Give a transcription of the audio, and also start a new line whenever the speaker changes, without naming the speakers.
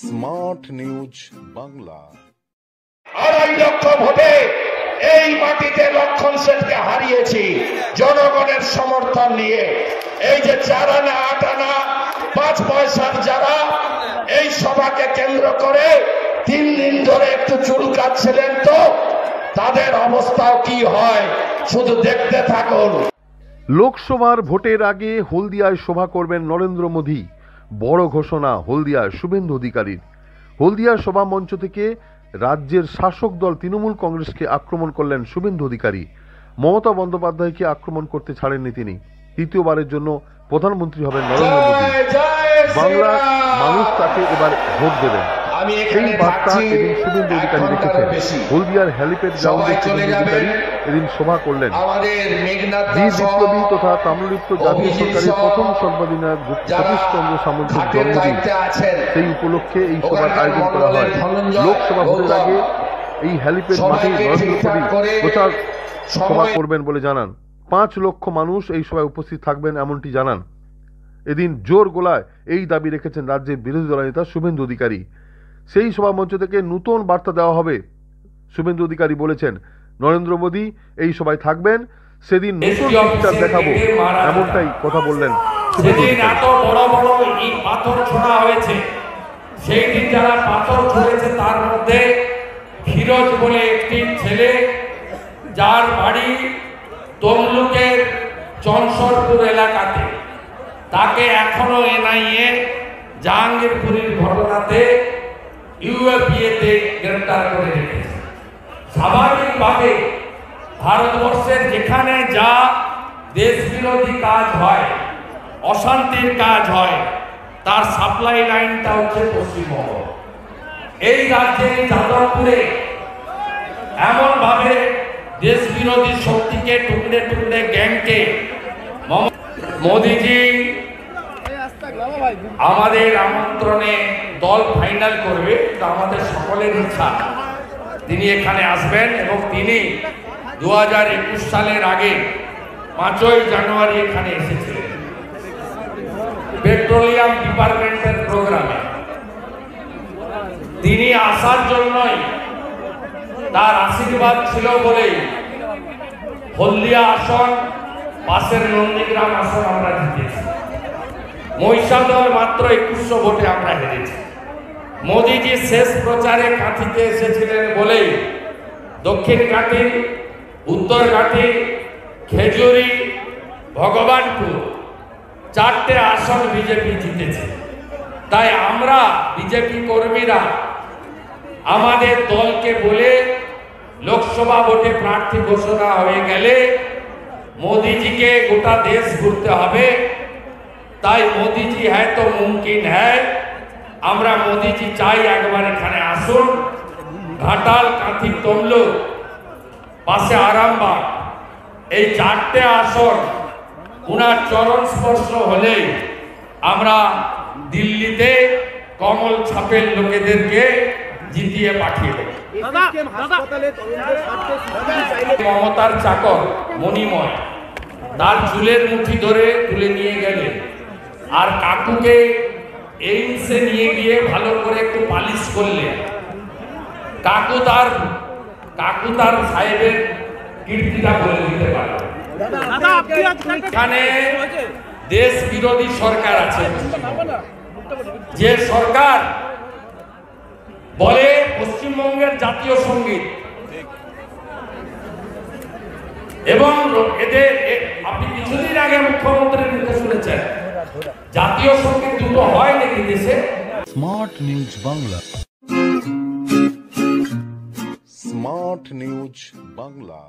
Smart news Bangla.
2.5 লক্ষ ভোটে এই মাটিতে লক্ষণ সেনকে হারিয়েছি জনগণের সমর্থন নিয়ে। এই যে 4 আনা 8 আনা 5 পয়সার যারা এই সভাকে কেন্দ্র করে 3 দিন ধরে একটু চুলকাচ্ছিলেন, তো তাদের অবস্থাও কি হয় শুধু দেখতে থাকুন।
লোকসভার ভোটের আগে হলদিয়ায় সভা করবেন নরেন্দ্র মোদী। বড় ঘোষণা হলদিয়ায় শুভেন্দু অধিকারীর। হলদিয়ার সভা মঞ্চ থেকে রাজ্যের শাসক দল তৃণমূল কংগ্রেসকে আক্রমণ করলেন শুভেন্দু অধিকারী। মমতা বন্দ্যোপাধ্যায়কে আক্রমণ করতে ছাড়েননি তিনি। তৃতীয়বারের জন্য প্রধানমন্ত্রী হবেন নরেন্দ্র মোদী। বাংলার মানুষ তাকে এবার ভোট দেবেন, সেই বার্তা এদিন শুভেন্দু অধিকারী রেখেছেন। হলদিয়ার হেলিপ্যাড গ্রাউন্ডে শুভেন্দু অধিকারী এদিন সভা করলেন। বীর বিপ্লবী তথা তাম্রলিপ্ত জাতীয় সরকারের প্রথম সর্বাধিনায়ক সতীশ চন্দ্র সামন্তের জন্মদিন, সেই উপলক্ষে এই সভার আয়োজন করা হয়। লোকসভা ভোটের আগে এই হেলিপ্যাড মাঠে নরেন্দ্র মোদী প্রচার সভা করবেন বলে জানান। 5 লক্ষ মানুষ এই সভায় উপস্থিত থাকবেন এমনটি জানান। এদিন জোর গলায় এই দাবি রেখেছেন রাজ্যের বিরোধী দলনেতা শুভেন্দু অধিকারী। সেই সভা মঞ্চ থেকে নতুন বার্তা দেওয়া হবে। শুভেন্দু অধিকারী বলেছেন, নরেন্দ্র মোদী এই সভায় থাকবেন, সেদিন নতুন পিকচার দেখাবো, এমনটাই কথা বললেন।
সেদিন এত বড় বড় ইট পাথর ছোড়া হয়েছে, সেই দিন যারা পাথর ছুঁড়েছে তার মধ্যে ফিরোজ বলে একটি ছেলে, যার বাড়ি তমলুকের চনসরপুর এলাকাতে, তাকে এখনো এনআইএ জাহাঙ্গীরপুরের ঘটনাতে ইউএপিএতে গ্রেফতার করে রেখেছে। স্বাভাবিকভাবে ভারতবর্ষের যেখানে যা দেশ বিরোধী কাজ হয়, অশান্তির কাজ হয়, তার সাপ্লাই লাইনটা হচ্ছে পশ্চিমবঙ্গ। এই রাজ্যে যাদবপুরে এমনভাবে দেশ বিরোধী শক্তিকে টুকরে টুকরে গ্যাংকে মোদীজি আমাদের আমন্ত্রণে দল ফাইনাল করবে, আমাদের সকলের ইচ্ছা তিনি এখানে আসবেন এবং তিনি 2021 সালের আগে 5ই জানুয়ারি এখানে এসেছিলেন পেট্রোলিয়াম ডিপার্টমেন্টের প্রোগ্রামে। তিনি আসার জন্যই, তার আশীর্বাদ ছিল বলেই হলদিয়া আসন, পাশের নন্দীগ্রাম আসন আমরা জিতেছি। মহিষাদল মাত্র 2100 ভোটে আমরা হেরেছি। মোদীজি শেষ প্রচারে কাঁথিতে এসেছিলেন বলেই দক্ষিণ কাঁথি, উত্তর কাঁথি, খেজুরি, ভগবানপুর 4টে আসন বিজেপি জিতেছে। তাই আমরা বিজেপি কর্মীরা আমাদের দলকে বলে লোকসভা ভোটে প্রার্থী ঘোষণা হয়ে গেলে মোদীজিকে গোটা দেশ ঘুরতে হবে। তাই মোদীজি হ্যাঁ তো মুমকিন হ্যাঁ, আমরা মোদীজি চাই একবার এখানে আসুন। ঘাটাল, কাঁথি, তমলুক, পাশে আরামবাগ, এই 4টে আসন উনার চরণ স্পর্শ হলেই আমরা দিল্লিতে কমল ছাপের লোকেদেরকে জিতিয়ে পাঠিয়ে দেব। মমতার চাকর মণিময় তার চুলের মুঠি ধরে তুলে নিয়ে গেলেন, আর কাকুকে এইমসে নিয়ে গিয়ে ভালো করে একটু পালিশ করলেন। কাকু তার সাহেবের কীর্তিটা বলে দিতে পারবে। এখানে দেশ বিরোধী সরকার আছে, যে সরকার বলে পশ্চিমবঙ্গের জাতীয় সঙ্গীত, এবং এদের আপনি কিছুদিন আগে মুখ্যমন্ত্রীর মুখে শুনেছেন জাতীয় সঙ্গীত দুটো হয় নাকি দেশে।
Smart news Bangla. Smart news Bangla.